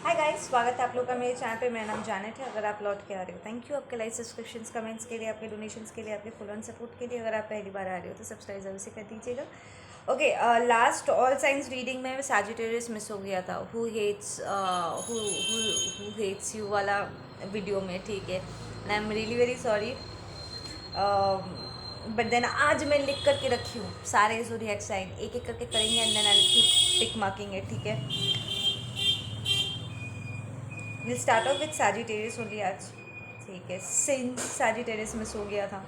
Hi guys, स्वागत है आप लोग का मेरे चैनल पे। मेरा नाम जानत है। अगर आप लौट के आ रहे हो, थैंक यू आपके लाइक सब्सक्रिप्शंस कमेंट्स के लिए, आपके डोनेशंस के लिए, आपके फुल ऑन सपोर्ट के लिए। अगर आप पहली बार आ रहे हो तो सब्सक्राइब जरूर से कर दीजिएगा। Okay, last all signs reading में सैजिटेरियस मिस हो गया था। हु हेट्स यू वाला वीडियो में, ठीक है। And I am really very sorry. But then आज मैं लिख करके रखी हूँ सारे ज़ोडिएक साइन, एक एक करके करेंगे and then I will keep tick marking it, ठीक है। Will start off with Sagittarius only आज, ठीक है। सिंस सैजिटेरियस मिस हो गया था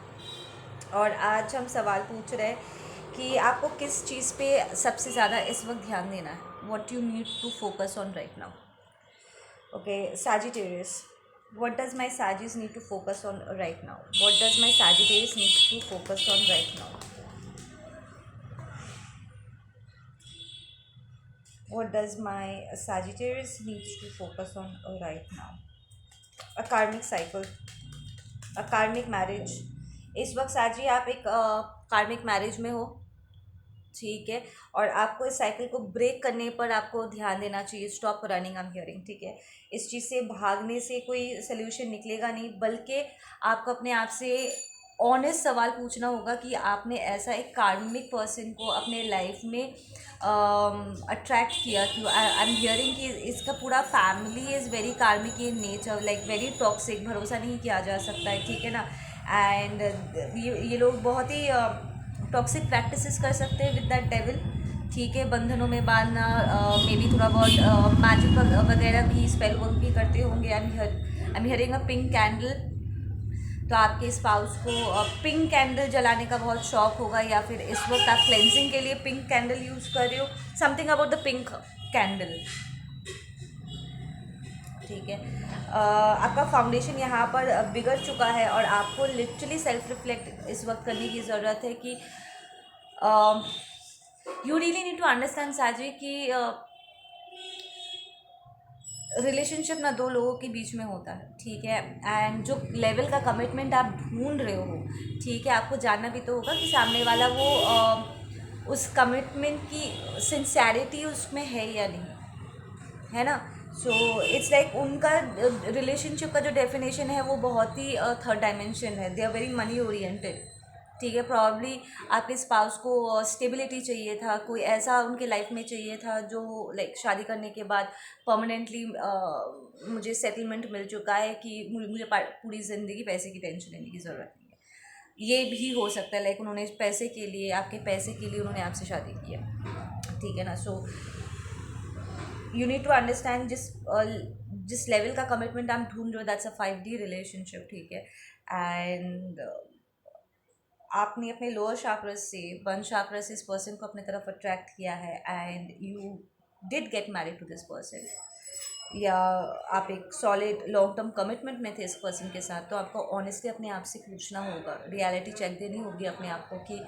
और आज हम सवाल पूछ रहे हैं कि आपको किस चीज़ पे सबसे ज़्यादा इस वक्त ध्यान देना है। What you need to focus on right now. Okay, Sagittarius, what does my Sagittarius need to focus on right now? What does my Sagittarius need to focus on right now? What does my Sagittarius needs to focus on right now? A karmic cycle, a karmic marriage. इस वक्त साजी आप एक कार्मिक marriage में हो, ठीक है। और आपको इस साइकिल को ब्रेक करने पर आपको ध्यान देना चाहिए। Stop running, I am hearing, ठीक है। इस चीज़ से भागने से कोई सोल्यूशन निकलेगा नहीं, बल्कि आपको अपने आप से ऑनेस्ट सवाल पूछना होगा कि आपने ऐसा एक कार्मिक पर्सन को अपने लाइफ में अट्रैक्ट किया क्यों। आई एम हियरिंग कि इसका पूरा फैमिली इज़ वेरी कार्मिक in nature, like very toxic, भरोसा नहीं किया जा सकता है, ठीक है ना। एंड ये लोग बहुत ही टॉक्सिक प्रैक्टिसेस कर सकते हैं विद दैट डेविल, ठीक है। बंधनों में बांधना, मे बी थोड़ा बहुत मैजिक वगैरह भी, स्पेल वर्क भी करते होंगे। आई am hearing a pink candle. तो आपके स्पाउस को पिंक कैंडल जलाने का बहुत शौक होगा, या फिर इस वक्त आप क्लेंजिंग के लिए पिंक कैंडल यूज़ कर रहे हो। Something about the pink candle, ठीक है। आपका फाउंडेशन यहाँ पर बिगड़ चुका है और आपको लिटरली सेल्फ रिफ्लेक्ट इस वक्त करने की ज़रूरत है कि you really need to understand Sagi कि रिलेशनशिप ना दो लोगों के बीच में होता है, ठीक है। एंड जो लेवल का कमिटमेंट आप ढूंढ रहे हो, ठीक है, आपको जानना भी तो होगा कि सामने वाला वो उस कमिटमेंट की सिंसियरिटी उसमें है या नहीं, है ना। सो इट्स लाइक उनका रिलेशनशिप का जो डेफिनेशन है वो बहुत ही थर्ड डायमेंशन है। They are very money oriented, ठीक है। प्रॉब्ली आपके स्पाउस को स्टेबिलिटी चाहिए था, कोई ऐसा उनके लाइफ में चाहिए था जो लाइक शादी करने के बाद परमानेंटली मुझे सेटलमेंट मिल चुका है कि मुझे पूरी ज़िंदगी पैसे की टेंशन लेने की ज़रूरत नहीं है। ये भी हो सकता है, लाइक उन्होंने पैसे के लिए, आपके पैसे के लिए उन्होंने आपसे शादी किया, ठीक है ना। So you need to understand जिस लेवल का कमिटमेंट आप ढूंढ रहे हो, दैट्स अ 5D रिलेशनशिप, ठीक है। एंड आपने अपने लोअर चाक्रस से, वन चाक्रस से इस पर्सन को अपने तरफ अट्रैक्ट किया है and you did get married to this person, या आप एक सॉलिड लॉन्ग टर्म कमिटमेंट में थे इस पर्सन के साथ। तो आपको ऑनेस्टली अपने आप से पूछना होगा, रियलिटी चेक देनी होगी अपने आप को कि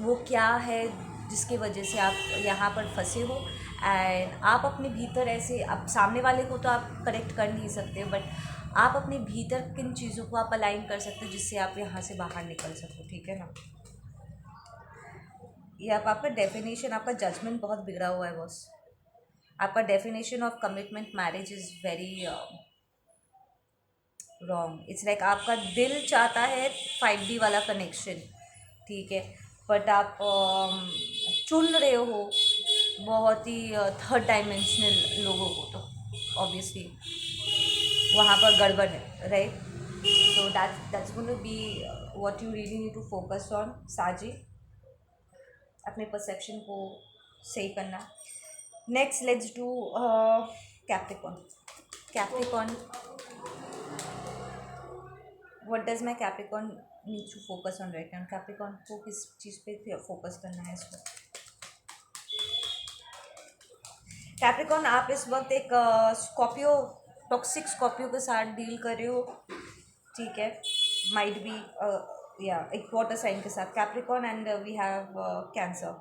वो क्या है जिसकी वजह से आप यहाँ पर फंसे हो। एंड आप अपने भीतर ऐसे, आप सामने वाले को तो आप करेक्ट कर नहीं सकते, बट आप अपने भीतर किन चीज़ों को आप अलाइन कर सकते हो जिससे आप यहाँ से बाहर निकल सको, ठीक है ना। ये आपका डेफिनेशन, आपका जजमेंट बहुत बिगड़ा हुआ है बॉस। आपका definition of commitment marriage is very wrong. It's like आपका दिल चाहता है 5D वाला कनेक्शन, ठीक है, बट आप चुन रहे हो बहुत ही थर्ड डायमेंशनल लोगों को। तो ऑब्वियसली वहाँ पर गड़बड़ है, राइट। तो that's going to be what you really need to focus on Sagi, अपने परसेप्शन को सही करना। Next let's do Capricorn. Capricorn, what does my Capricorn need to focus on right now. Capricorn को किस चीज़ पे फोकस करना है इसको। कैप्रिकॉन, आप इस वक्त एक स्कॉर्पियो, टॉक्सिक स्कॉर्पियो के साथ डील कर रहे हो, ठीक है। माइट बी या एक वाटर साइन के साथ Capricorn, and we have Cancer,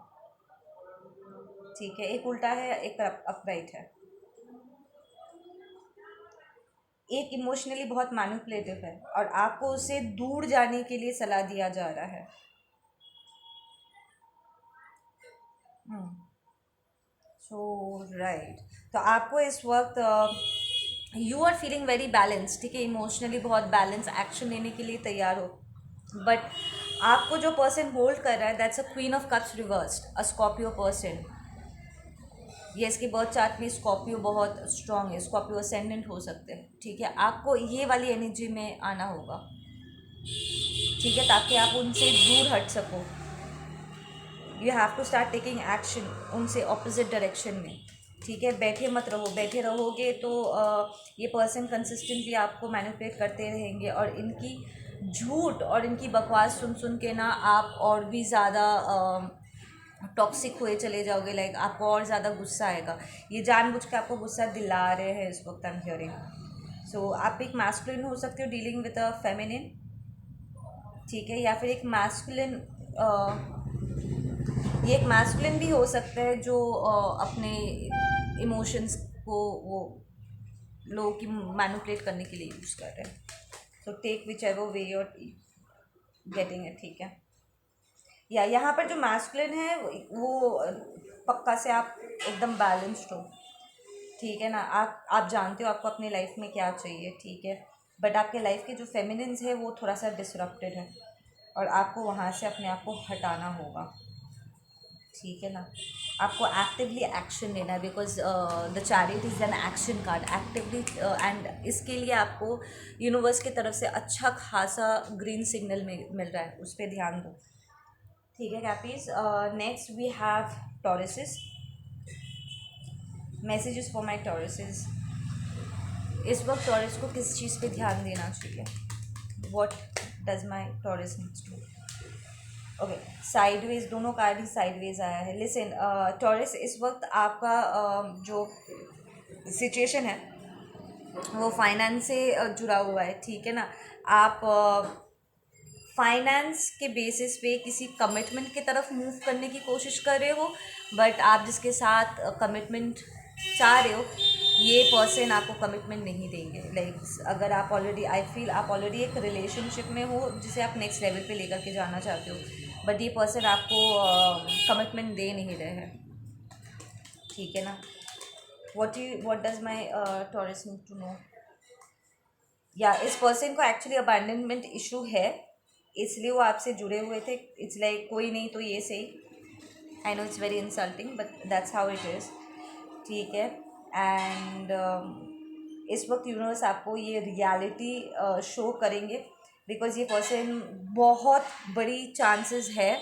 ठीक है। एक उल्टा है, एक अपराइट है। एक इमोशनली बहुत मैनिपुलेटिव है और आपको उससे दूर जाने के लिए सलाह दिया जा रहा है। सो राइट, तो आपको इस वक्त you are feeling very balance, ठीक है, इमोशनली बहुत बैलेंस, एक्शन लेने के लिए तैयार हो, बट आपको जो पर्सन होल्ड कर रहा है that's a queen of cups reversed, a Scorpio person. ये इसके बर्थ चार्ट में स्कॉर्पियो बहुत स्ट्रांग है, स्कॉर्पियो असेंडेंट हो सकते हैं, ठीक है, आपको ये वाली एनर्जी में आना होगा, ठीक है, ताकि आप उनसे दूर हट सको। You have to start taking action उनसे ऑपोजिट डायरेक्शन में, ठीक है, बैठे मत रहो, बैठे रहोगे तो ये पर्सन कंसिस्टेंटली आपको मैनिपुलेट करते रहेंगे, और इनकी झूठ और इनकी बकवास सुन सुन के ना आप और भी ज़्यादा टॉक्सिक हुए चले जाओगे, लाइक आपको और ज़्यादा गुस्सा आएगा, ये जानबूझ के आपको गुस्सा दिला रहे हैं इस वक्त, आई एम हियरिंग। सो आप एक मैस्कुलिन हो सकते हो डीलिंग विद अ फेमिनिन, ठीक है, या फिर एक मैस्कुलिन, ये एक मैस्कुलिन भी हो सकता है जो अपने इमोशंस को वो लोगों की मैनिपुलेट करने के लिए यूज़ कर रहे हैं। So take whichever way your getting it, ठीक है। या यहाँ पर जो मैस्कुलिन है वो पक्का से आप एकदम बैलेंस्ड हो, ठीक है ना, आप जानते हो आपको अपनी लाइफ में क्या चाहिए, ठीक है, बट आपके लाइफ के जो फेमिनिन्स है वो थोड़ा सा डिसरप्टेड है, और आपको वहाँ से अपने आप को हटाना होगा, ठीक है ना। आपको एक्टिवली एक्शन लेना है, because the chariot is an action card, actively, and इसके लिए आपको यूनिवर्स की तरफ से अच्छा खासा ग्रीन सिग्नल मिल रहा है, उस पर ध्यान दो, ठीक है कैपीज। Next we have Tauruses, messages for my Tauruses. इस वक्त टॉरस को किस चीज़ पे ध्यान देना चाहिए, what does my Taurus needs to. Okay, sideways, दोनों कार्ड ही साइडवेज आया है। लिसन टॉरस, इस वक्त आपका जो सिचुएशन है वो फाइनेंस से जुड़ा हुआ है, ठीक है ना। आप फाइनेंस के बेसिस पे किसी कमिटमेंट की तरफ मूव करने की कोशिश कर रहे हो, बट आप जिसके साथ कमिटमेंट चाह रहे हो ये पर्सन आपको कमिटमेंट नहीं देंगे, लाइक अगर आप ऑलरेडी, आई फील आप ऑलरेडी एक रिलेशनशिप में हो जिसे आप नेक्स्ट लेवल पे लेकर के जाना चाहते हो, बट ये पर्सन आपको कमिटमेंट दे नहीं रहे हैं, ठीक है ना। What does my Taurus need to know, या इस पर्सन को एक्चुअली अबैंडनमेंट इशू है, इसलिए वो आपसे जुड़े हुए थे, इट्स लाइक कोई नहीं तो ये सही, I know it's very insulting but that's how it is, ठीक है। एंड इस वक्त यूनिवर्स आपको ये रियलिटी शो करेंगे, बिकॉज ये पर्सन बहुत बड़ी चांसेस है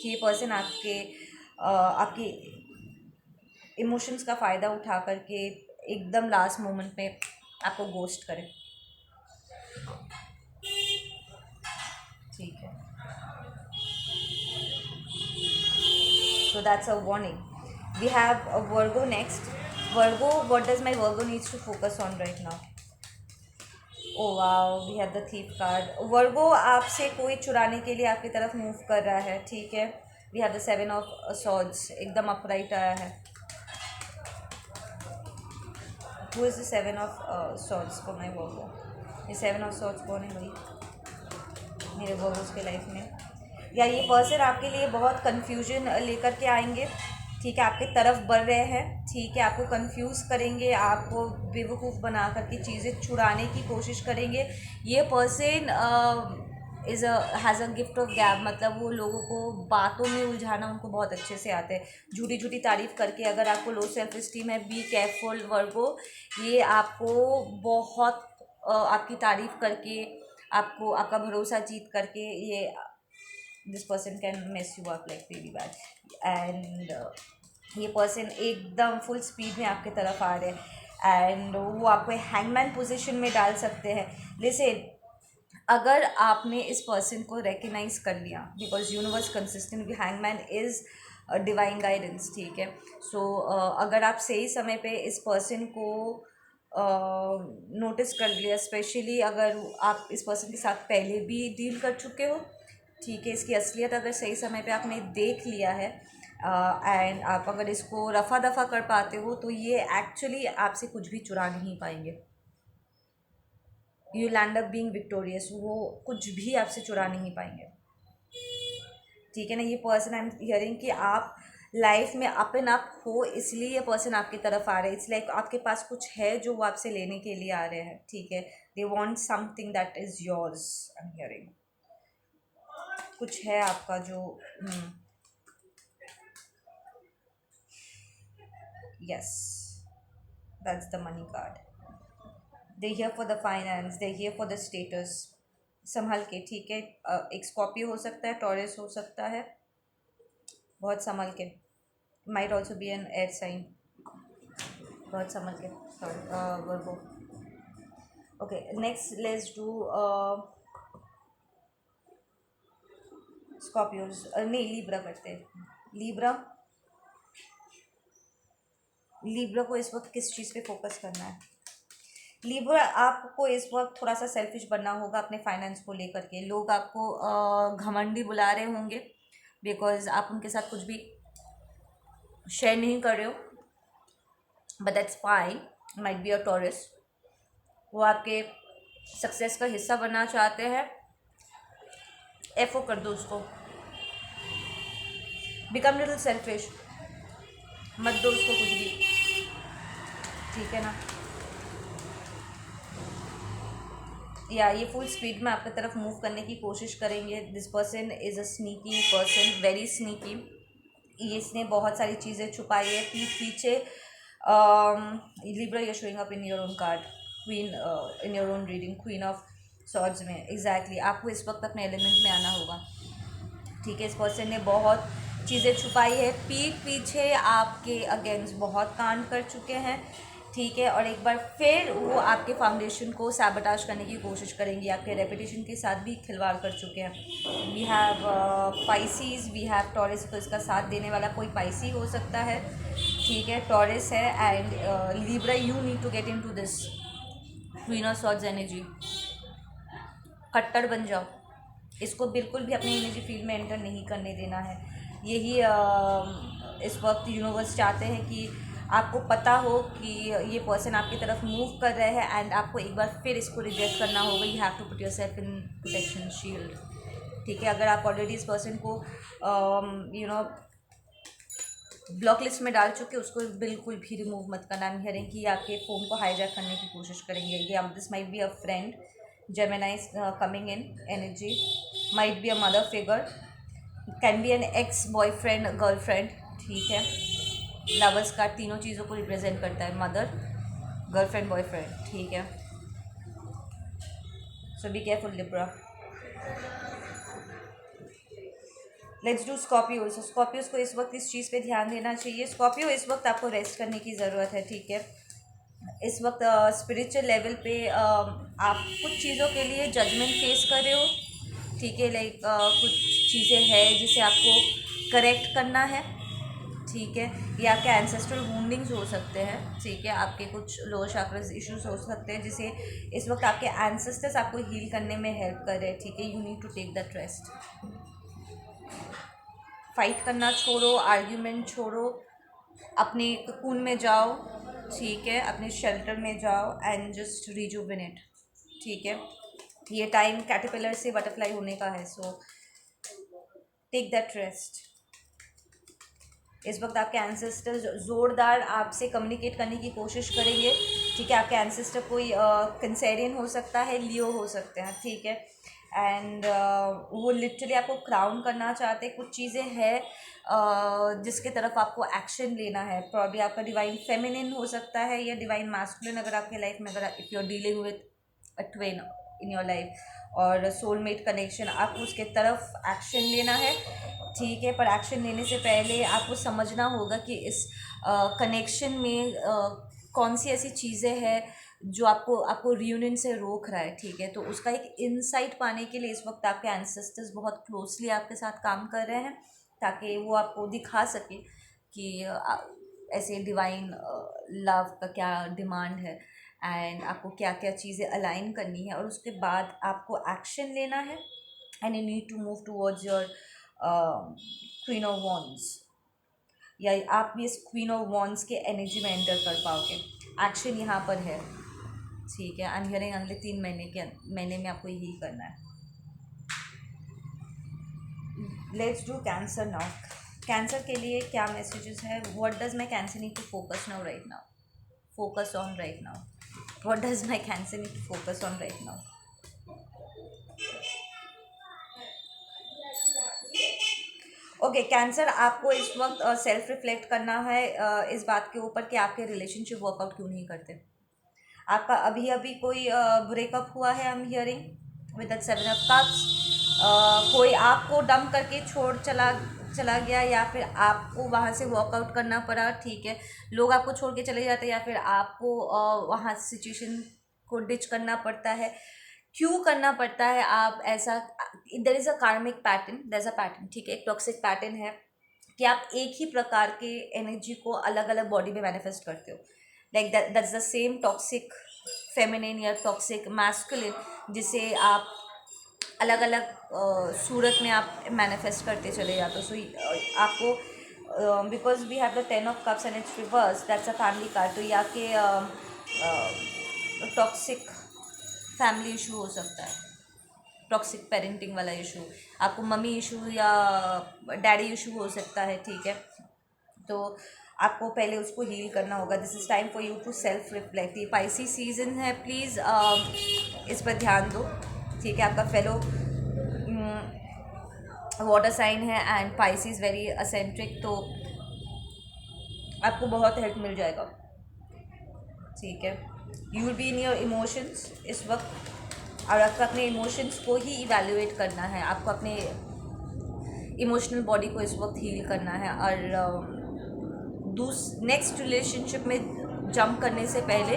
कि ये पर्सन आपकी इमोशंस का फ़ायदा उठा करके एकदम लास्ट मोमेंट में आपको गोस्ट करे, ठीक है। So that's a warning. We have a Virgo next. Virgo, what does my Virgo needs to focus on right now? Oh wow, we have the thief card. Virgo आपसे कोई चुराने के लिए आपकी तरफ मूव कर रहा है, ठीक है। We have the seven of swords, एकदम upright आया है। Who is the seven of swords for my Virgo? ये seven of swords कौन है भाई मेरे Virgos के लाइफ में? या ये पर्सन आपके लिए बहुत कन्फ्यूजन लेकर के आएंगे, ठीक है, आपकी तरफ बढ़ रहे हैं, ठीक है, आपको कंफ्यूज करेंगे, आपको बेवकूफ़ बना करके चीज़ें छुड़ाने की कोशिश करेंगे। ये person is has a gift of गैब, मतलब वो लोगों को बातों में उलझाना उनको बहुत अच्छे से आता है, झूठी झूठी तारीफ़ करके। अगर आपको लो सेल्फ इस्टीम है, बी केयरफुल वर्गो, ये आपको बहुत आपकी तारीफ़ करके, आपको आपका भरोसा जीत करके, ये this person can mess you up like really bad, and ये पर्सन एकदम फुल स्पीड में आपके तरफ आ रहे हैं, एंड वो आपको हैंगमैन पोजीशन में डाल सकते हैं। लिसन, अगर आपने इस पर्सन को रिकग्नाइज कर लिया, because universe consistent, hangman is divine guidance, ठीक है। सो अगर आप सही समय पे इस पर्सन को नोटिस कर लिया, स्पेशली अगर आप इस पर्सन के साथ पहले भी डील कर चुके हो, ठीक है, इसकी असलियत अगर सही समय पे आपने देख लिया है, एंड आप अगर इसको रफ़ा दफ़ा कर पाते हो, तो ये एक्चुअली आपसे कुछ भी चुरा नहीं पाएंगे, you land up being victorious, वो कुछ भी आपसे चुरा नहीं पाएंगे, ठीक है ना। ये पर्सन, आई एम हियरिंग कि आप लाइफ में अप एंड अप हो, इसलिए ये पर्सन आपकी तरफ आ रहे हैं। इट्स लाइक आपके पास कुछ है जो वो आपसे लेने के लिए आ रहे हैं, ठीक है। They want something that is yours, I am hearing. कुछ है आपका जो yes, that's the money card. They here for the finance, they here for the status. संभल के, ठीक है। एक स्कॉर्पियो हो सकता है, टॉरस हो सकता है, बहुत संभल के। Might also be an air sign, बहुत संभल के। Sorry, Virgo. Okay, next let's do Scorpios, नहीं लिब्रा करते हैं। लिब्रा, लिब्रा को इस वक्त किस चीज़ पे फोकस करना है? लिब्रा, आपको इस वक्त थोड़ा सा सेल्फिश बनना होगा अपने फाइनेंस को लेकर के। लोग आपको घमंडी बुला रहे होंगे बिकॉज आप उनके साथ कुछ भी शेयर नहीं कर रहे हो, but that's fine. Might be a Taurus, वो आपके सक्सेस का हिस्सा बनना चाहते हैं। एफओ कर दो उसको, बिकम लिटिल सेल्फिश, मत दो उसको कुछ भी, ठीक है ना। या ये फुल स्पीड में आपकी तरफ मूव करने की कोशिश करेंगे। This person is a sneaky person, very sneaky. ये इसने बहुत सारी चीज़ें छुपाई है पीठ पीछे। Libra, you showing up in your own card, queen, in your own reading, queen of swords में। एग्जैक्टली आपको इस वक्त अपने एलिमेंट में आना होगा, ठीक है। इस पर्सन ने बहुत चीज़ें छुपाई है पीठ पीछे, आपके अगेंस्ट बहुत कांड कर चुके हैं, ठीक है। और एक बार फिर वो आपके फाउंडेशन को सैबोटाज करने की कोशिश करेंगी, आपके रेपुटेशन के साथ भी खिलवाड़ कर चुके हैं। We have Pisces, we have Taurus, तो इसका साथ देने वाला कोई पाइसी हो सकता है, ठीक है। टॉरस है and Libra, you need to get in to this queen of swords energy. कट्टर बन जाओ, इसको बिल्कुल भी अपनी एनर्जी फील्ड में एंटर नहीं करने देना है। यही इस वक्त यूनिवर्स चाहते हैं कि आपको पता हो कि ये पर्सन आपकी तरफ मूव कर रहे हैं एंड आपको एक बार फिर इसको रिजेक्ट करना होगा। You have to put your self in protection shield, ठीक है। अगर आप ऑलरेडी इस पर्सन को ब्लॉक लिस्ट में डाल चुके, उसको बिल्कुल भी रिमूव मत करना। आई एम हियरिंग कि आपके फ़ोन को हाईजैक करने की कोशिश करेंगे। ये this might be a friend, Gemini is coming in energy, might be a mother figure, can be an ex boyfriend, girlfriend, ठीक है। लवर्स का तीनों चीज़ों को रिप्रेजेंट करता है, मदर, गर्लफ्रेंड, बॉयफ्रेंड, ठीक है। So be careful Libra. Let's do Scorpio. Scorpios को इस वक्त इस चीज़ पे ध्यान देना चाहिए। स्कॉर्पियो, इस वक्त आपको रेस्ट करने की ज़रूरत है, ठीक है। इस वक्त स्पिरिचुअल लेवल पे आप कुछ चीज़ों के लिए जजमेंट फेस कर रहे हो, ठीक है। लाइक कुछ चीज़ें हैं जिसे आपको करेक्ट करना है, ठीक है। ये आपके एंसेस्ट्रल वुंडिंग्स हो सकते हैं, ठीक है। आपके कुछ लोअर चक्रास इश्यूज हो सकते हैं जिसे इस वक्त आपके एंसेस्टर्स आपको हील करने में हेल्प कर रहे हैं, ठीक है। You need to take that rest. Fight करना छोड़ो, आर्ग्यूमेंट छोड़ो, अपने ककून में जाओ, ठीक है। अपने शेल्टर में जाओ एंड जस्ट रिजुविनेट, ठीक है। ये टाइम कैटरपिलर से बटरफ्लाई होने का है, सो टेक दैट रेस्ट। इस वक्त आपके एंसेस्टर ज़ोरदार आपसे कम्युनिकेट करने की कोशिश करेंगे, ठीक है। आपके एंसेस्टर कोई कंसेरियन हो सकता है, लियो हो सकते हैं, ठीक है। एंड वो लिटरली आपको क्राउन करना चाहते हैं। कुछ चीज़ें हैं जिसके तरफ आपको एक्शन लेना है। प्रॉब्ली आपका डिवाइन फेमिनिन हो सकता है या डिवाइन मैस्कुलिन, अगर आपके लाइफ में, अगर if you are dealing with a twin in your life और सोलमेट कनेक्शन, आपको उसके तरफ एक्शन लेना है, ठीक है। पर एक्शन लेने से पहले आपको समझना होगा कि इस कनेक्शन में कौन सी ऐसी चीज़ें हैं जो आपको रियूनियन से रोक रहा है, ठीक है। तो उसका एक इंसाइट पाने के लिए इस वक्त आपके एंसेस्टर्स बहुत क्लोजली आपके साथ काम कर रहे हैं, ताकि वो आपको दिखा सके कि ऐसे डिवाइन लव का क्या डिमांड है एंड आपको क्या क्या चीज़ें अलाइन करनी है, और उसके बाद आपको एक्शन लेना है and you need to move towards your queen of wands, या आप भी इस क्वीन ऑफ वॉन्ड्स के एनर्जी में एंटर कर पाओगे। एक्शन यहाँ पर है, ठीक है। आई एम हियरिंग अगले 3 महीने में आपको यही करना है। Let's do cancer now. Cancer के लिए क्या मैसेजेस है? What does my cancer need to focus now right now? Focus on right now. What does my cancer need to focus on right now? Okay, cancer आपको इस वक्त self reflect करना है इस बात के ऊपर कि आपके रिलेशनशिप वर्कआउट क्यों नहीं करते. आपका अभी अभी कोई ब्रेकअप हुआ है, आई am hearing with that 7 of Cups. कोई आपको डंप करके छोड़ चला चला गया, या फिर आपको वहाँ से वर्कआउट करना पड़ा. ठीक है, लोग आपको छोड़ के चले जाते हैं, या फिर आपको वहाँ सिचुएशन को डिच करना पड़ता है. क्यों करना पड़ता है आप ऐसा? There is a karmic pattern, there is a pattern. ठीक है, एक टॉक्सिक पैटर्न है कि आप एक ही प्रकार के एनर्जी को अलग अलग बॉडी में मैनिफेस्ट करते हो. Like that's the same toxic feminine या टॉक्सिक मैस्कुलिन जिसे आप अलग अलग सूरत में आप मैनिफेस्ट करते चले जाते हो. सो आपको because we have the 10 of Cups and it's reverse, that's a family card. तो या के टॉक्सिक फैमिली इशू हो सकता है, टॉक्सिक पेरेंटिंग वाला इशू. आपको मम्मी इशू या डैडी इशू हो सकता है. ठीक है, तो आपको पहले उसको हील करना होगा. This is time for you to self reflect. ये पाइसी सीजन है, प्लीज़ इस पर ध्यान दो. ठीक है, आपका फेलो वाटर साइन है एंड पाइसीज वेरी असेंट्रिक, तो आपको बहुत हेल्प मिल जाएगा. ठीक है, you will be in your emotions इस वक्त, और आपको अपने इमोशंस को ही इवैल्यूएट करना है. आपको अपने इमोशनल बॉडी को इस वक्त हील करना है. और नेक्स्ट रिलेशनशिप में जंप करने से पहले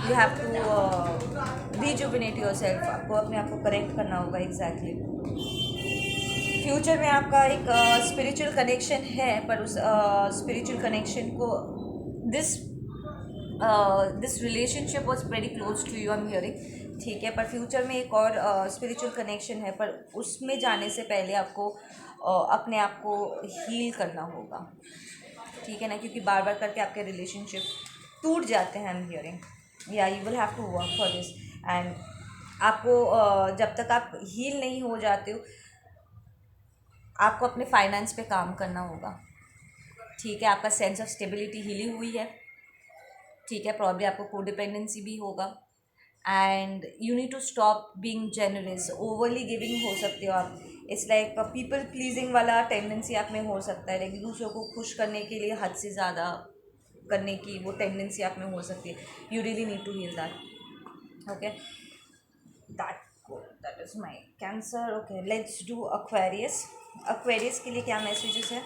you have to rejuvenate yourself. आपको अपने आप को करेक्ट करना होगा. एग्जैक्टली फ्यूचर में आपका एक स्पिरिचुअल कनेक्शन है, पर उस स्पिरिचुअल कनेक्शन को this relationship was very close to you, I am hearing. ठीक है, पर फ्यूचर में एक और स्पिरिचुअल कनेक्शन है, पर उसमें जाने से पहले आपको अपने आप को हील करना होगा. ठीक है ना, क्योंकि बार बार करके आपके रिलेशनशिप टूट जाते हैं. आई एम हियरिंग, या you will have to work for this. And आपको जब तक आप हील नहीं हो जाते हो, आपको अपने फाइनेंस पे काम करना होगा. ठीक है, आपका सेंस ऑफ स्टेबिलिटी हीली हुई है. ठीक है, प्रॉब्ली आपको कोडिपेंडेंसी भी होगा. And you need to stop being generous. Overly giving हो सकते हो आप. इट्स लाइक पीपल प्लीजिंग वाला टेंडेंसी आप में हो सकता है. लाइक दूसरों को खुश करने के लिए हद से ज़्यादा करने की वो टेंडेंसी आप में हो सकती है. You really need to heal that. Okay, that is my cancer. Okay, let's do Aquarius. Aquarius के लिए क्या मैसेजेस है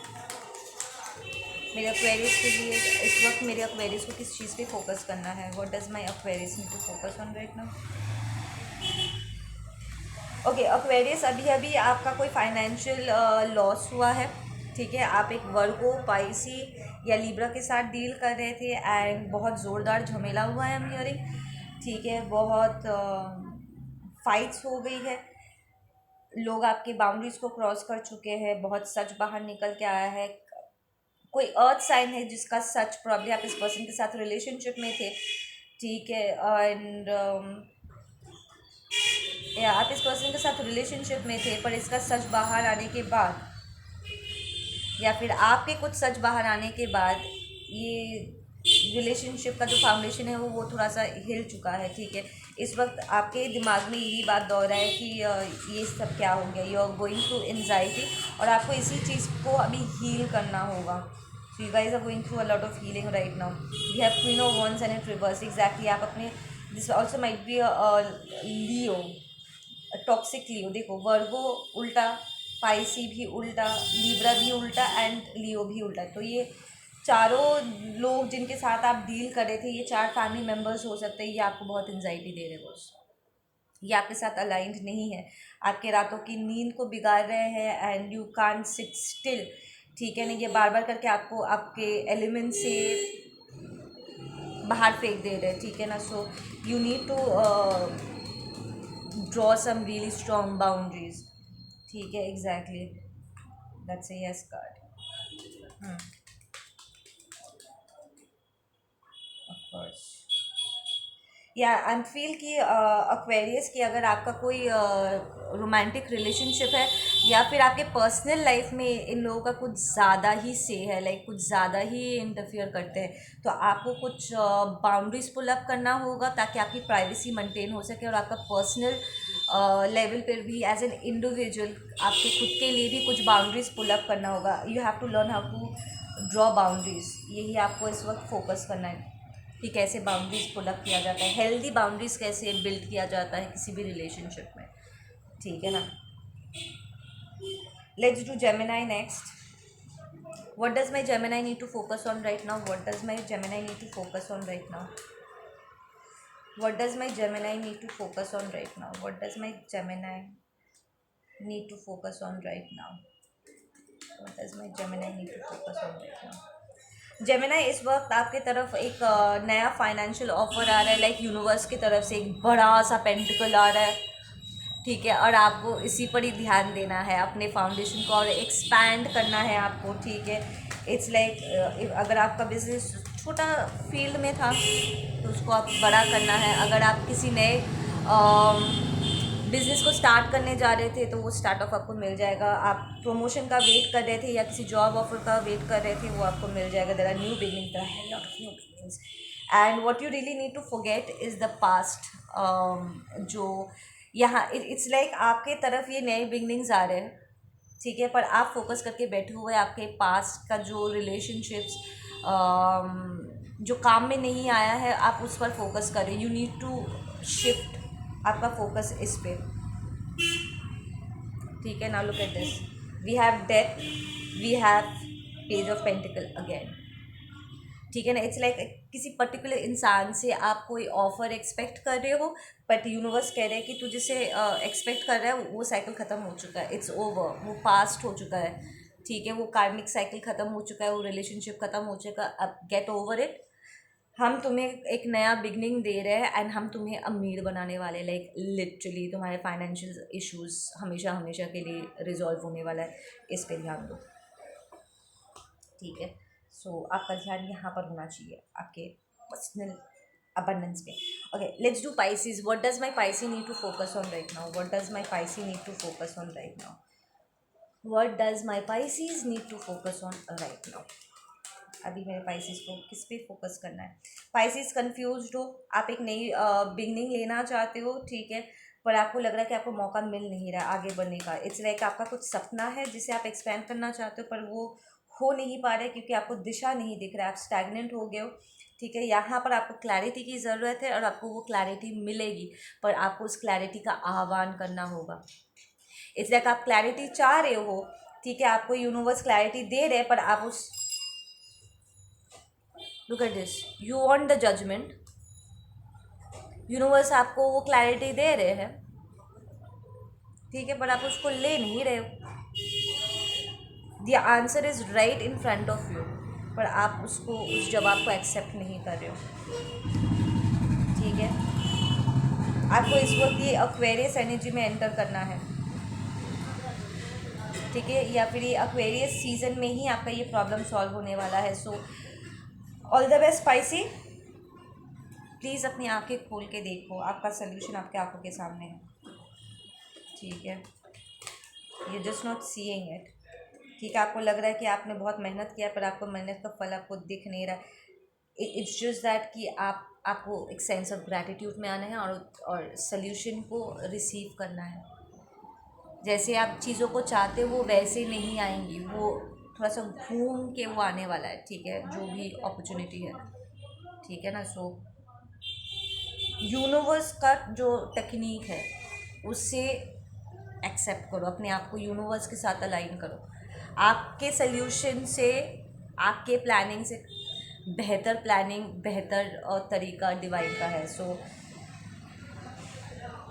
मेरे एक्वेरियस के लिए इस वक्त? मेरे एक्वेरियस को किस चीज़ पे फोकस करना है? What does my Aquarius need to focus on right now? Okay, Aquarius, अभी अभी आपका कोई फाइनेंशियल लॉस हुआ है. ठीक है, आप एक वर्गो, पाइसी या लिब्रा के साथ डील कर रहे थे एंड बहुत ज़ोरदार झमेला हुआ है. आई एम हियरिंग. ठीक है, बहुत फाइट्स हो गई है. लोग आपकी बाउंड्रीज को क्रॉस कर चुके हैं. बहुत सच बाहर निकल के आया है. कोई अर्थ साइन है जिसका सच, प्रॉब्लम आप इस पर्सन के साथ रिलेशनशिप में थे. ठीक है, एंड आप इस पर्सन के साथ रिलेशनशिप में थे, पर इसका सच बाहर आने के बाद, या फिर आपके कुछ सच बाहर आने के बाद, ये रिलेशनशिप का जो फाउंडेशन है वो थोड़ा सा हिल चुका है. ठीक है, इस वक्त आपके दिमाग में यही बात दौड़ रहा है कि ये सब क्या हो गया. You are going through anxiety, और आपको इसी चीज़ को अभी हील करना होगा. So you guys are going through a lot of healing right now. We have queen of wands and it reverse. Exactly, आप अपने, this also might be Leo, toxic Leo. देखो, वर्गो उल्टा, पाइसी भी उल्टा, Libra भी उल्टा and लियो भी उल्टा. तो ये चारों लोग जिनके साथ आप डील कर रहे थे, ये 4 फैमिली मेम्बर्स हो सकते हैं. ये आपको बहुत एंजाइटी दे रहे हैं बॉस. ये आपके साथ अलाइंड नहीं है. आपके रातों की नींद को बिगाड़ रहे हैं and you can't sit still. ठीक है ना, ये बार बार करके आपको आपके एलिमेंट से बाहर फेंक दे रहे हैं. ठीक है ना, so you need to draw some really strong boundaries. ठीक है, exactly, that's a yes card. Of course, या आई फील कि एक्वेरियस की अगर आपका कोई रोमांटिक रिलेशनशिप है, या फिर आपके पर्सनल लाइफ में इन लोगों का कुछ ज़्यादा ही से है, लाइक कुछ ज़्यादा ही इंटरफियर करते हैं, तो आपको कुछ बाउंड्रीज पुल अप करना होगा ताकि आपकी प्राइवेसी मेंटेन हो सके और आपका पर्सनल लेवल पर भी एज एन इंडिविजुअल आपके खुद के लिए भी कुछ बाउंड्रीज पुल अप करना होगा। You have to learn how to draw boundaries, यही आपको इस वक्त फोकस करना है कि कैसे बाउंड्रीज पुल अप किया जाता है, हेल्दी बाउंड्रीज कैसे बिल्ड किया जाता है किसी भी रिलेशनशिप में, ठीक है ना। Let's do Gemini next. What does my Gemini need to focus on right now? What does my Gemini need to focus on right now? What does my Gemini need to focus on right now? What does my Gemini need to focus on right now? What does my Gemini need to focus on right now? Gemini, इस वक्त आपके तरफ एक नया financial offer आ रहा है, like universe की तरफ से एक बड़ा सा पेंटिकल आ रहा है, ठीक है, और आपको इसी पर ही ध्यान देना है, अपने फाउंडेशन को और एक्सपैंड करना है आपको, ठीक है। इट्स लाइक अगर आपका बिजनेस छोटा फील्ड में था तो उसको आप बड़ा करना है, अगर आप किसी नए बिज़नेस को स्टार्ट करने जा रहे थे तो वो स्टार्ट ऑफ आपको मिल जाएगा, आप प्रमोशन का वेट कर रहे थे या किसी जॉब ऑफर का वेट कर रहे थे वो आपको मिल जाएगा। There are new beginning, there are lot of new beginnings, and what you really need to forget is the past. जो यहाँ इट्स लाइक आपके तरफ ये नए बिगिनिंग्स आ रहे हैं, ठीक है, पर आप फोकस करके बैठे हुए आपके पास्ट का जो रिलेशनशिप्स जो काम में नहीं आया है आप उस पर फोकस करें। यू नीड टू शिफ्ट आपका फोकस इस पे, ठीक है। Now look at this, we have death, we have page of pentacle again, ठीक है ना। इट्स लाइक किसी पर्टिकुलर इंसान से आप कोई ऑफर एक्सपेक्ट कर रहे हो, बट यूनिवर्स कह रहे हैं कि तू जिसे एक्सपेक्ट कर रहा है वो साइकिल ख़त्म हो चुका है, इट्स ओवर, वो पास्ट हो चुका है, ठीक है, वो कार्मिक साइकिल ख़त्म हो चुका है, वो रिलेशनशिप ख़त्म हो चुका है, अब गेट ओवर इट। हम तुम्हें एक नया बिगनिंग दे रहे हैं एंड हम तुम्हें अमीर बनाने वाले, लाइक लिटरली तुम्हारे फाइनेंशियल इश्यूज हमेशा हमेशा के लिए रिजॉल्व होने वाला है, इस पर ध्यान दो, ठीक है। सो आपका ध्यान यहाँ पर होना चाहिए आपके पर्सनल abundance पे। Okay, let's do Pisces. What does my Pisces need to focus on right now? What does my Pisces need to focus on right now? What does my Pisces need to focus on right now? अभी मेरे Pisces को किस पे focus करना है? Pisces confused हो, आप एक नई बिगनिंग लेना चाहते हो, ठीक है, पर आपको लग रहा है कि आपको मौका मिल नहीं रहा आगे बढ़ने का। इट्स लाइक आपका कुछ सपना है जिसे आप एक्सपेंड करना चाहते हो पर वो हो नहीं पा रहा है क्योंकि आपको दिशा नहीं दिख रहा है, आप स्टैग्नेंट हो गए हो, ठीक है। यहाँ पर आपको क्लैरिटी की ज़रूरत है और आपको वो क्लैरिटी मिलेगी, पर आपको उस क्लैरिटी का आह्वान करना होगा। इट्स लाइक आप क्लैरिटी चाह रहे हो, ठीक है, आपको यूनिवर्स क्लैरिटी दे रहे हैं, पर आप उस look at this, you want the judgement, universe आपको वो क्लैरिटी दे रहे हैं, ठीक है, पर आप उसको ले नहीं रहे हो। The answer is right in front of you, पर आप उसको उस जवाब को एक्सेप्ट नहीं कर रहे हो, ठीक है। आपको इस वक्त ये एक्वेरियस एनर्जी में एंटर करना है, ठीक है, या फिर ये एक्वेरियस सीजन में ही आपका ये प्रॉब्लम सॉल्व होने वाला है। So all the best spicy, please अपनी आंखें खोल के देखो, आपका सल्यूशन आपके आंखों के सामने है, ठीक है। You just not seeing it, ठीक है, आपको लग रहा है कि आपने बहुत मेहनत किया पर आपको मेहनत का फल आपको दिख नहीं रहा। इट्स जस्ट दैट कि आपको एक सेंस ऑफ ग्रैटिट्यूड में आना है और सल्यूशन को रिसीव करना है। जैसे आप चीज़ों को चाहते हो वो वैसे नहीं आएंगी, वो थोड़ा सा घूम के वो आने वाला है, ठीक है, जो भी अपॉर्चुनिटी है, ठीक है ना। सो यूनिवर्स का जो टेक्निक है उससे एक्सेप्ट करो, अपने आप को यूनिवर्स के साथ अलाइन करो। आपके सल्यूशन से, आपके प्लानिंग से बेहतर प्लानिंग, बेहतर तरीका डिवाइन का है। सो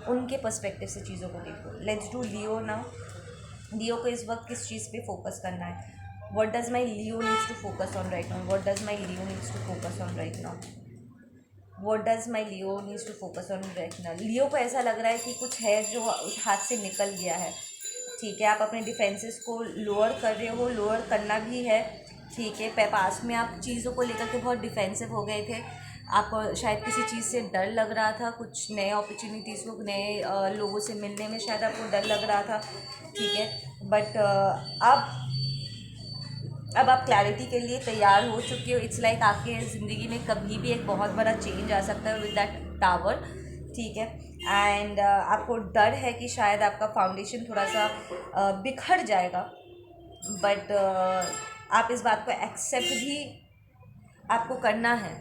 उनके पर्सपेक्टिव से चीज़ों को देखो। Let's do Leo now. लियो को इस वक्त किस चीज़ पे फोकस करना है? What does my Leo needs to focus on right now? What does my Leo needs to focus on right now? What does my Leo needs to focus on right now? लियो को ऐसा लग रहा है कि कुछ है जो हाथ से निकल गया है, ठीक है। आप अपने डिफेंसेस को लोअर कर रहे हो, लोअर करना भी है, ठीक है। पास में आप चीज़ों को लेकर के बहुत डिफेंसिव हो गए थे, आपको शायद किसी चीज़ से डर लग रहा था, कुछ नए अपॉर्चुनिटीज़ को, नए लोगों से मिलने में शायद आपको डर लग रहा था, ठीक है। बट अब आप क्लैरिटी के लिए तैयार हो चुके हो। इट्स लाइक आपके ज़िंदगी में कभी भी एक बहुत बड़ा चेंज आ सकता है विद दैट टावर, ठीक है। एंड आपको डर है कि शायद आपका फाउंडेशन थोड़ा सा बिखर जाएगा, बट आप इस बात को एक्सेप्ट भी आपको करना है,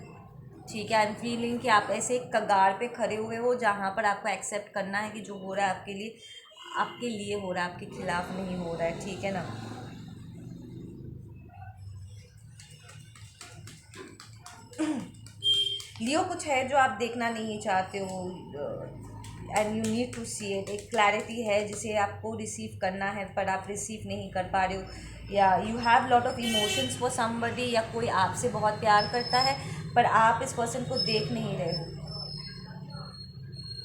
ठीक है। आई एम फीलिंग कि आप ऐसे एक कगार पे खड़े हुए हो जहाँ पर आपको एक्सेप्ट करना है कि जो हो रहा है आपके लिए हो रहा है, आपके खिलाफ नहीं हो रहा है, ठीक है ना। लियो कुछ है जो आप देखना नहीं चाहते हो, and you need to see it. एक क्लैरिटी है जिसे आपको रिसीव करना है पर आप रिसीव नहीं कर पा रहे हो, या you have lot of emotions for somebody, या कोई आपसे बहुत प्यार करता है पर आप इस पर्सन को देख नहीं रहे हो,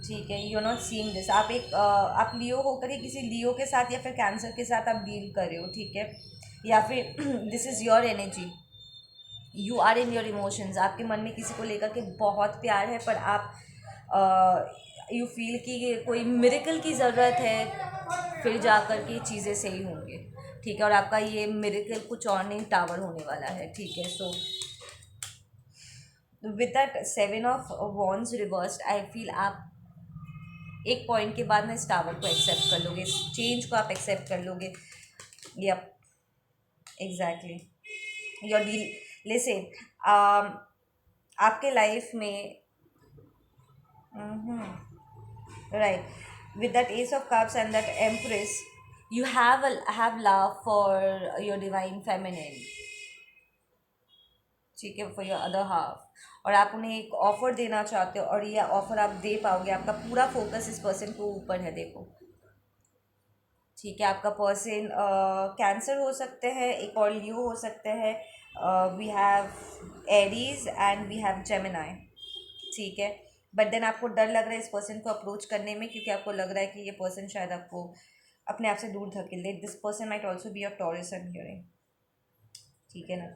ठीक है। You are not seeing this. आप लियो होकर ही किसी लियो के साथ या फिर कैंसर के साथ आप डील कर रहे हो, ठीक है। या फिर this is your energy, you are in your emotions. आपके मन में किसी को लेकर के बहुत प्यार है पर आप यू फील कि कोई मिरेकल की ज़रूरत है, फिर जा कर के चीज़ें सही होंगे, ठीक है। और आपका ये मिरेकल कुछ और नहीं, टावर होने वाला है, ठीक है। So with that 7 of wands reversed, I feel आप एक पॉइंट के बाद ना इस टावर को एक्सेप्ट कर लोगे, इस चेंज को आप एक्सेप्ट कर लोगे। Yup, exactly your deal. Listen, आपके लाइफ में right, with that ace of cups and that empress, you have love for your divine feminine, ठीक है, फॉर योर अदर हाफ। और आप उन्हें एक ऑफर देना चाहते हो और ये ऑफर आप दे पाओगे। आपका पूरा फोकस इस पर्सन को ऊपर है, देखो, ठीक है। आपका पर्सन कैंसर हो सकते हैं, एक और लियो हो सकते हैं, we have Aries and we have Gemini, ठीक है। बट देन आपको डर लग रहा है इस पर्सन को अप्रोच करने में, क्योंकि आपको लग रहा है कि ये पर्सन शायद आपको अपने आप से दूर धकेल दे। This person might also be your Taurus and hearing, ठीक है ना।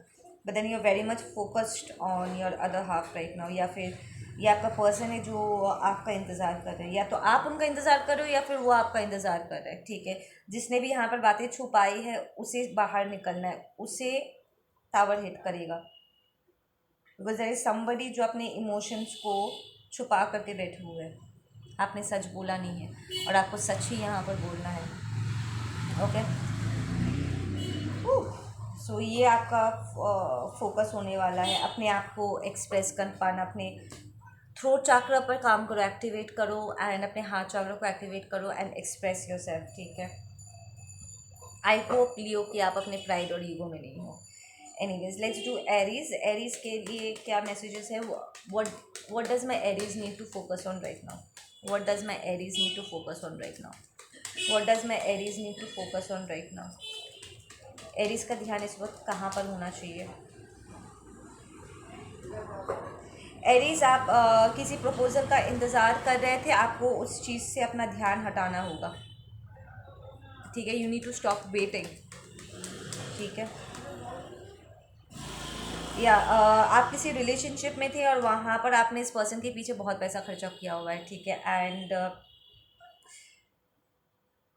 But then you are very much focused on your other half right now. या फिर ये आपका पर्सन है जो आपका इंतज़ार कर रहे हैं, या तो आप उनका इंतज़ार कर रहे हो या फिर वो आपका इंतज़ार कर रहे हैं, ठीक है। जिसने भी यहाँ पर बातें छुपाई है उसे बाहर निकलना है, उसे टावर हिट करेगा। बिकॉज देयर इज समबडी जो अपने इमोशंस को छुपा करके बैठे हुए हैं। आपने सच बोला नहीं है और आपको सच ही यहाँ पर बोलना है, ओके। सो ये आपका फोकस होने वाला है, अपने आप को एक्सप्रेस कर पाना। अपने थ्रोट चाक्रा पर काम करो, एक्टिवेट करो, एंड अपने हाथ चाक्रा को एक्टिवेट करो एंड एक्सप्रेस योरसेल्फ, ठीक है। आई होप लियो कि आप अपने प्राइड और ईगो में नहीं हो। Anyways, let's do Aries. Aries के लिए क्या मैसेजेस है? What does my Aries need to focus on right now? What does my Aries need to focus on right now? What does my Aries need to focus on right now? Aries का ध्यान इस वक्त कहाँ पर होना चाहिए? Aries, आप किसी प्रपोजल का इंतज़ार कर रहे थे, आपको उस चीज़ से अपना ध्यान हटाना होगा, ठीक है। You need to stop waiting, ठीक है। या आप किसी रिलेशनशिप में थे और वहाँ पर आपने इस पर्सन के पीछे बहुत पैसा खर्चा किया हुआ है, ठीक है, and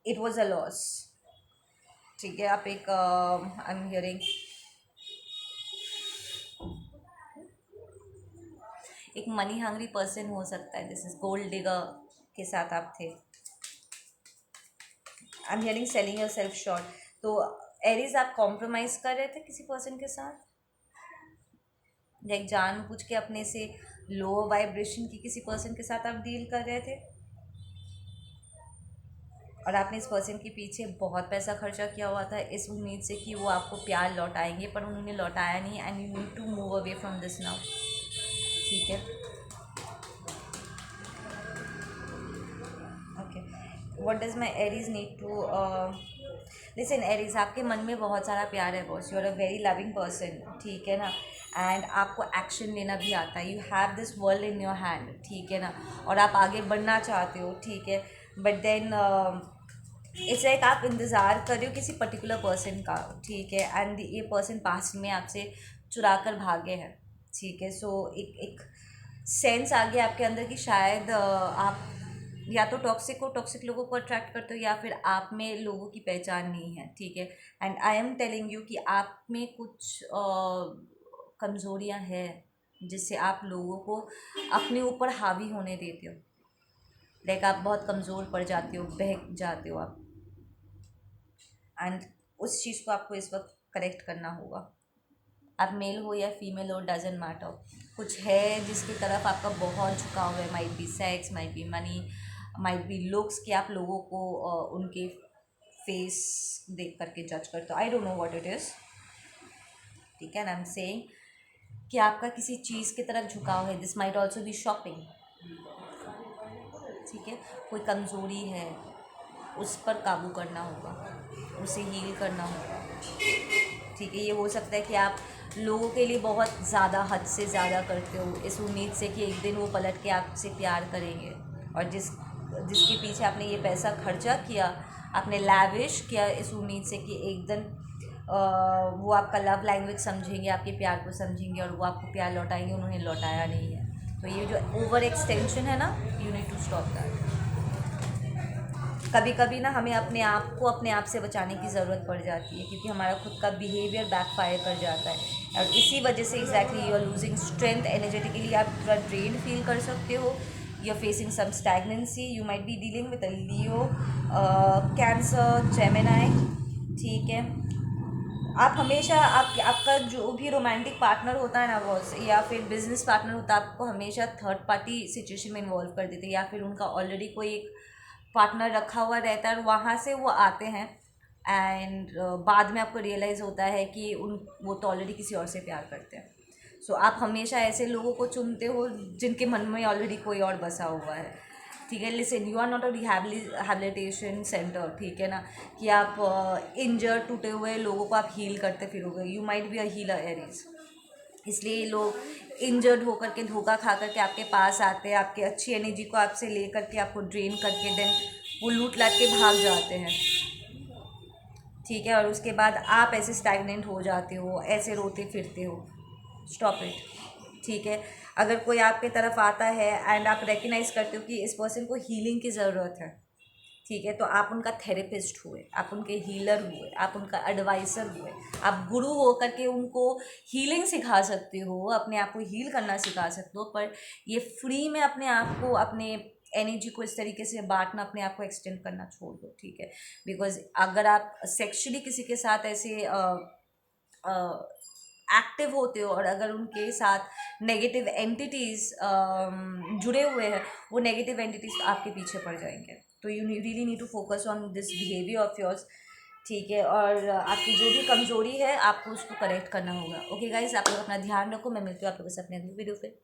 it was a loss, ठीक है। आप एक आई एम हियरिंग एक मनी हंग्री पर्सन हो सकता है। दिस इज गोल्ड डिगर के साथ आप थे। आई am hearing selling your self short. तो एरीज, आप कॉम्प्रोमाइज़ कर रहे थे किसी पर्सन के साथ, लाइक जानबूझ के अपने से लो वाइब्रेशन की किसी पर्सन के साथ आप डील कर रहे थे, और आपने इस पर्सन के पीछे बहुत पैसा खर्चा किया हुआ था इस उम्मीद से कि वो आपको प्यार लौटाएंगे, पर उन्होंने लौटाया नहीं, and you need to move away from this now, ठीक है। Okay, what does my Aries need to listen. Aries, आपके मन में बहुत सारा प्यार है boss, you are a very loving person, ठीक है ना। एंड आपको एक्शन लेना भी आता है, you have this world in your hand, ठीक है ना। और आप आगे बढ़ना चाहते हो, ठीक है। बट देन इट्स लाइक आप इंतज़ार कर रहे हो किसी पर्टिकुलर पर्सन का, ठीक है, एंड ये पर्सन पास्ट में आपसे चुरा कर भागे हैं, ठीक है। सो एक सेंस आ गया आपके अंदर कि शायद आप या तो टॉक्सिक लोगों को अट्रैक्ट करते हो, या फिर आप में लोगों की पहचान नहीं है, ठीक है। And I am telling you कि आप में कुछ कमज़ोरियाँ हैं जिससे आप लोगों को अपने ऊपर हावी होने देते हो। लाइक आप बहुत कमज़ोर पड़ जाते हो, बहक जाते हो आप। एंड उस चीज़ को आपको इस वक्त करेक्ट करना होगा। आप मेल हो या फीमेल हो, डजेंट मैटर। कुछ है जिसकी तरफ आपका बहुत झुकाव है, might be sex, might be money, might be looks, कि आप लोगों को उनके फेस देख करके जज करते हो। I don't know what it is, ठीक है ना। आई एम सेइंग कि आपका किसी चीज़ की तरफ झुकाव है। This might also B shopping, ठीक है। कोई कमज़ोरी है, उस पर काबू करना होगा, उसे हील करना होगा, ठीक है। ये हो सकता है कि आप लोगों के लिए बहुत ज़्यादा, हद से ज़्यादा करते हो, इस उम्मीद से कि एक दिन वो पलट के आपसे प्यार करेंगे। और जिसके पीछे आपने ये पैसा खर्चा किया, आपने लैविश किया इस उम्मीद से कि एक दिन वो आपका लव लैंग्वेज समझेंगे, आपके प्यार को समझेंगे और वो आपको प्यार लौटाएंगे। उन्होंने लौटाया नहीं है। तो ये जो ओवर एक्सटेंशन है ना, you need to stop that. कभी कभी ना हमें अपने आप से बचाने की ज़रूरत पड़ जाती है, क्योंकि हमारा खुद का बिहेवियर बैकफायर कर जाता है। और इसी वजह से exactly you are losing strength, energetically आप पूरा ड्रेन फील कर सकते हो। You are facing some stagnancy, you might be dealing with a Leo, cancer, Gemini, ठीक है। आप हमेशा आपका जो भी रोमांटिक पार्टनर होता है ना बॉस, या फिर बिजनेस पार्टनर होता है, आपको हमेशा थर्ड पार्टी सिचुएशन में इन्वॉल्व कर देते हैं, या फिर उनका ऑलरेडी कोई एक पार्टनर रखा हुआ रहता है और वहाँ से वो आते हैं। एंड बाद में आपको रियलाइज़ होता है कि वो तो ऑलरेडी किसी और से प्यार करते हैं। सो आप हमेशा ऐसे लोगों को चुनते हो जिनके मन में ऑलरेडी कोई और बसा हुआ है, ठीक है। Listen, you are not a rehabilitation centre, ठीक है ना, कि आप इंजर्ड टूटे हुए लोगों को आप हील करते फिरोगे। You might be a healer Aries. इसलिए ये लोग इंजर्ड होकर के, धोखा खा करके आपके पास आते हैं, आपकी अच्छी एनर्जी को आपसे ले करके आपको ड्रेन करके देन वो लूट लाट के भाग जाते हैं, ठीक है। और उसके बाद आप ऐसे स्टैगनेंट हो जाते हो, ऐसे रोते फिरते हो। स्टॉप इट, ठीक है। अगर कोई आपके तरफ आता है एंड आप रिकग्नाइज करते हो कि इस पर्सन को हीलिंग की ज़रूरत है, ठीक है, तो आप उनका थेरेपिस्ट हुए, आप उनके हीलर हुए, आप उनका एडवाइज़र हुए, आप गुरु हो करके उनको हीलिंग सिखा सकते हो, अपने आप को हील करना सिखा सकते हो। पर ये फ्री में अपने आप को, अपने एनर्जी को इस तरीके से बांटना, अपने आप को एक्सटेंड करना छोड़ दो, ठीक है। बिकॉज अगर आप सेक्शुअली किसी के साथ ऐसे एक्टिव होते हो और अगर उनके साथ नेगेटिव एंटिटीज़ जुड़े हुए हैं, वो नेगेटिव एंटिटीज़ आपके पीछे पड़ जाएंगे। तो you really need to focus on this behaviour of yours, ठीक है। और आपकी जो भी कमज़ोरी है आपको उसको करेक्ट करना होगा। ओके गाइज, आप लोग अपना ध्यान रखो। मैं मिलती हूँ आप लोगों से अपने अगली वीडियो पे।